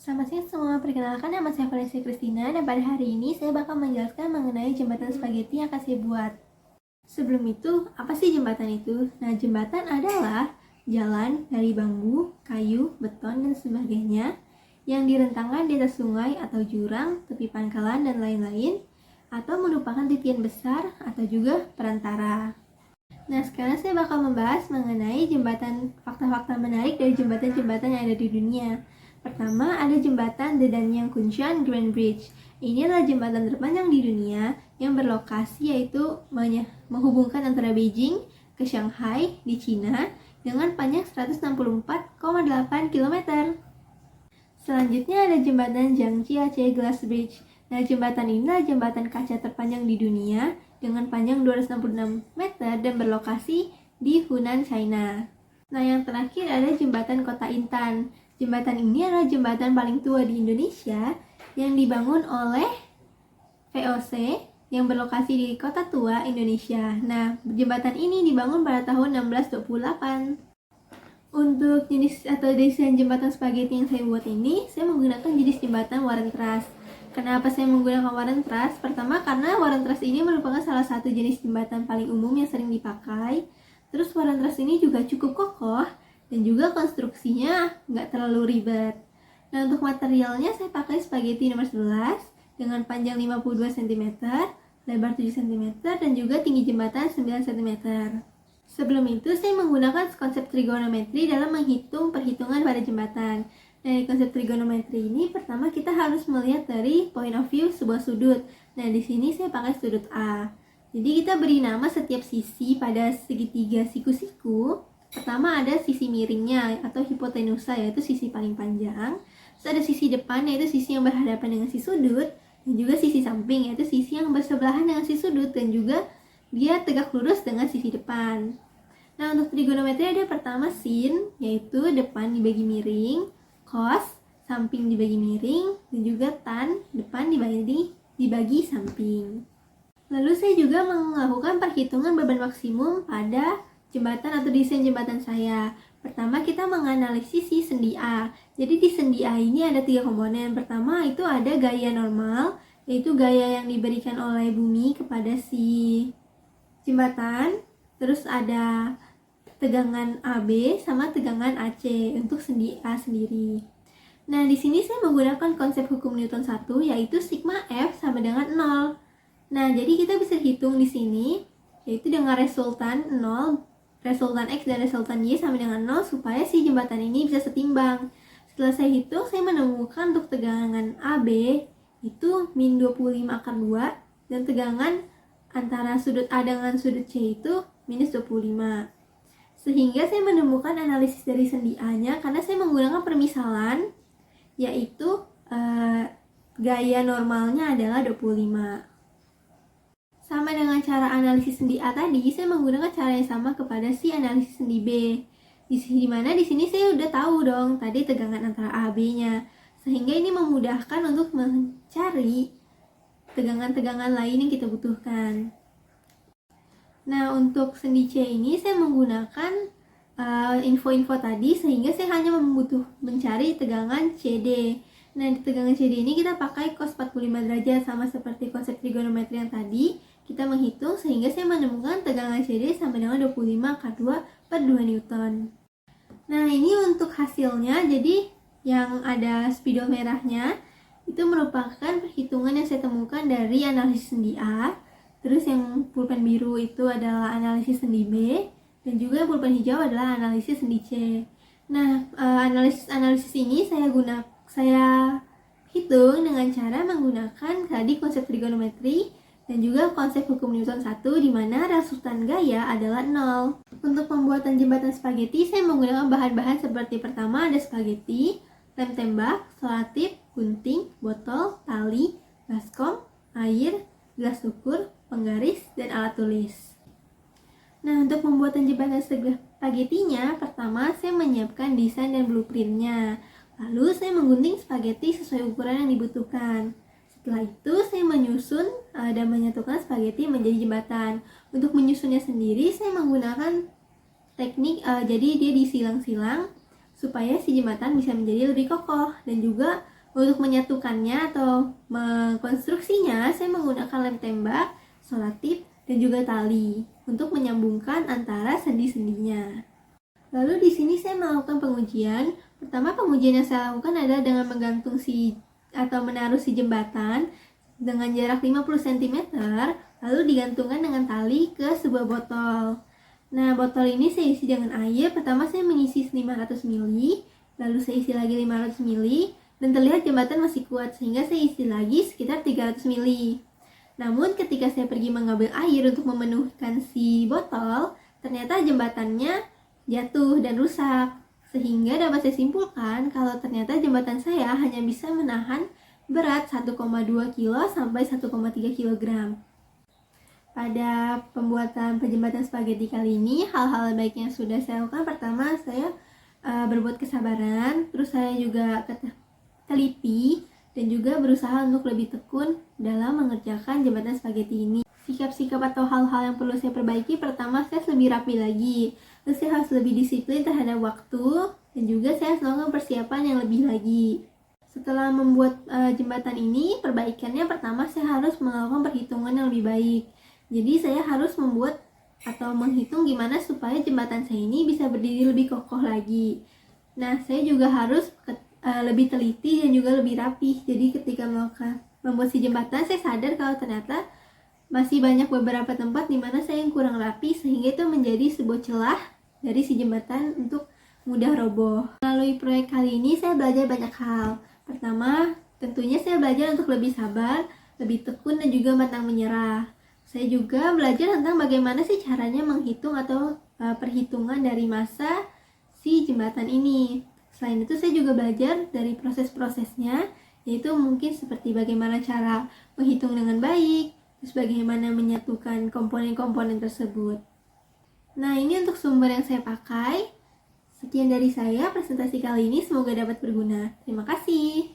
Selamat siang semua, perkenalkan nama saya Valencia Christina dan pada hari ini saya bakal menjelaskan mengenai jembatan spaghetti yang akan saya buat. Sebelum itu, apa sih jembatan itu? Nah, jembatan adalah jalan dari bambu, kayu, beton, dan sebagainya yang direntangkan di atas sungai atau jurang, tepi pangkalan, dan lain-lain, atau merupakan titian besar atau juga perantara. Nah, sekarang saya bakal membahas mengenai fakta-fakta menarik dari jembatan-jembatan yang ada di dunia. Pertama, ada jembatan The Danyang Kunshan Grand Bridge. Ini adalah jembatan terpanjang di dunia yang berlokasi yaitu menghubungkan antara Beijing ke Shanghai di China dengan panjang 164,8 km. Selanjutnya ada jembatan Zhangjiajie Glass Bridge. Nah, jembatan ini adalah jembatan kaca terpanjang di dunia dengan panjang 266 meter dan berlokasi di Hunan, China. Nah, yang terakhir ada jembatan Kota Intan. Jembatan ini adalah jembatan paling tua di Indonesia yang dibangun oleh VOC yang berlokasi di Kota Tua, Indonesia. Nah, jembatan ini dibangun pada tahun 1628. Untuk jenis atau desain jembatan spaghetti yang saya buat ini, saya menggunakan jenis jembatan Warren Truss. Kenapa saya menggunakan Warren Truss? Pertama, karena Warren Truss ini merupakan salah satu jenis jembatan paling umum yang sering dipakai. Terus Warren Truss ini juga cukup kokoh dan juga konstruksinya nggak terlalu ribet. Nah, untuk materialnya saya pakai spaghetti nomor 11 dengan panjang 52 cm, lebar 7 cm, dan juga tinggi jembatan 9 cm. Sebelum itu, saya menggunakan konsep trigonometri dalam menghitung perhitungan pada jembatan. Dari konsep trigonometri ini, pertama kita harus melihat dari point of view sebuah sudut. Nah, di sini saya pakai sudut A. Jadi kita beri nama setiap sisi pada segitiga siku-siku. Pertama ada sisi miringnya atau hipotenusa, yaitu sisi paling panjang. Terus ada sisi depan, yaitu sisi yang berhadapan dengan si sudut. Dan juga sisi samping, yaitu sisi yang bersebelahan dengan si sudut. Dan juga dia tegak lurus dengan sisi depan. Nah, untuk trigonometri ada pertama sin, yaitu depan dibagi miring, cos, samping dibagi miring, dan juga tan, depan dibagi samping. Lalu saya juga melakukan perhitungan beban maksimum pada jembatan atau desain jembatan saya. Pertama, kita menganalisis si sendi A. Jadi di sendi A ini ada 3 komponen. Pertama itu ada gaya normal, yaitu gaya yang diberikan oleh bumi kepada si jembatan. Terus ada tegangan AB sama tegangan AC untuk sendi A sendiri. Nah, di sini saya menggunakan konsep hukum Newton 1, yaitu sigma F sama dengan 0. Nah, jadi kita bisa hitung di sini, yaitu dengan resultan 0, resultan X dan resultan Y sama dengan 0, supaya si jembatan ini bisa setimbang. Setelah saya hitung, saya menemukan untuk tegangan AB itu min 25 akar 2, dan tegangan antara sudut A dengan sudut C itu minus 25. Sehingga saya menemukan analisis dari sendi A-nya karena saya menggunakan permisalan, yaitu gaya normalnya adalah 25. Sama dengan cara analisis sendi A tadi, saya menggunakan cara yang sama kepada si analisis sendi B. Di mana di sini saya udah tahu dong tadi tegangan antara A B-nya. Sehingga ini memudahkan untuk mencari tegangan-tegangan lain yang kita butuhkan. Nah, untuk sendi C ini saya menggunakan info-info tadi sehingga saya hanya mencari tegangan CD. Nah, di tegangan CD ini kita pakai cos 45 derajat sama seperti konsep trigonometri yang tadi. Kita menghitung sehingga saya menemukan tegangan CD sama dengan 25 akar 2 per 2 Newton. Nah, ini untuk hasilnya. Jadi yang ada spidol merahnya itu merupakan perhitungan yang saya temukan dari analisis sendi A. Terus yang pulpen biru itu adalah analisis sendi B, dan juga pulpen hijau adalah analisis sendi C. Nah, analisis ini saya hitung dengan cara menggunakan tadi konsep trigonometri dan juga konsep hukum Newton 1, di mana resultan gaya adalah 0. Untuk pembuatan jembatan spaghetti, saya menggunakan bahan-bahan seperti pertama ada spaghetti, lem tembak, selotip, gunting, botol, tali, baskom, air, gelas ukur, penggaris, dan alat tulis. Nah, untuk pembuatan jembatan spaghettinya, pertama saya menyiapkan desain dan blueprintnya. Lalu saya menggunting spaghetti sesuai ukuran yang dibutuhkan. Setelah itu saya menyusun dan menyatukan spaghetti menjadi jembatan. Untuk menyusunnya sendiri saya menggunakan teknik jadi dia disilang-silang supaya si jembatan bisa menjadi lebih kokoh, dan juga Untuk menyatukannya atau mengkonstruksinya, saya menggunakan lem tembak, solatip, dan juga tali untuk menyambungkan antara sendi-sendinya. Lalu di sini saya melakukan pengujian. Pertama, pengujian yang saya lakukan adalah dengan menggantung atau menaruh si jembatan dengan jarak 50 cm, lalu digantungkan dengan tali ke sebuah botol. Nah, botol ini saya isi dengan air. Pertama saya mengisi 500 ml, lalu saya isi lagi 500 ml, dan terlihat jembatan masih kuat sehingga saya isi lagi sekitar 300 ml. Namun ketika saya pergi mengambil air untuk memenuhkan si botol, ternyata jembatannya jatuh dan rusak. Sehingga dapat saya simpulkan kalau ternyata jembatan saya hanya bisa menahan berat 1,2 kg sampai 1,3 kg. Pada pembuatan penjembatan spaghetti kali ini, hal-hal baik yang sudah saya lakukan, pertama saya berbuat kesabaran, terus saya juga teliti dan juga berusaha untuk lebih tekun dalam mengerjakan jembatan spaghetti ini. Sikap-sikap atau hal-hal yang perlu saya perbaiki, pertama saya lebih rapi lagi, terus saya harus lebih disiplin terhadap waktu, dan juga saya harus melakukan persiapan yang lebih lagi. Setelah membuat jembatan ini, perbaikannya pertama saya harus melakukan perhitungan yang lebih baik. Jadi saya harus membuat atau menghitung gimana supaya jembatan saya ini bisa berdiri lebih kokoh lagi. Nah, saya juga harus lebih teliti dan juga lebih rapi. Jadi ketika membuat si jembatan, saya sadar kalau ternyata masih banyak beberapa tempat di mana saya yang kurang rapi, sehingga itu menjadi sebuah celah dari si jembatan untuk mudah roboh. Melalui proyek kali ini saya belajar banyak hal. Pertama, tentunya saya belajar untuk lebih sabar, lebih tekun, dan juga pantang menyerah. Saya juga belajar tentang bagaimana sih caranya menghitung atau perhitungan dari masa si jembatan ini. Selain itu saya juga belajar dari proses-prosesnya, yaitu mungkin seperti bagaimana cara menghitung dengan baik, terus bagaimana menyatukan komponen-komponen tersebut. Nah, ini untuk sumber yang saya pakai. Sekian dari saya, presentasi kali ini semoga dapat berguna. Terima kasih.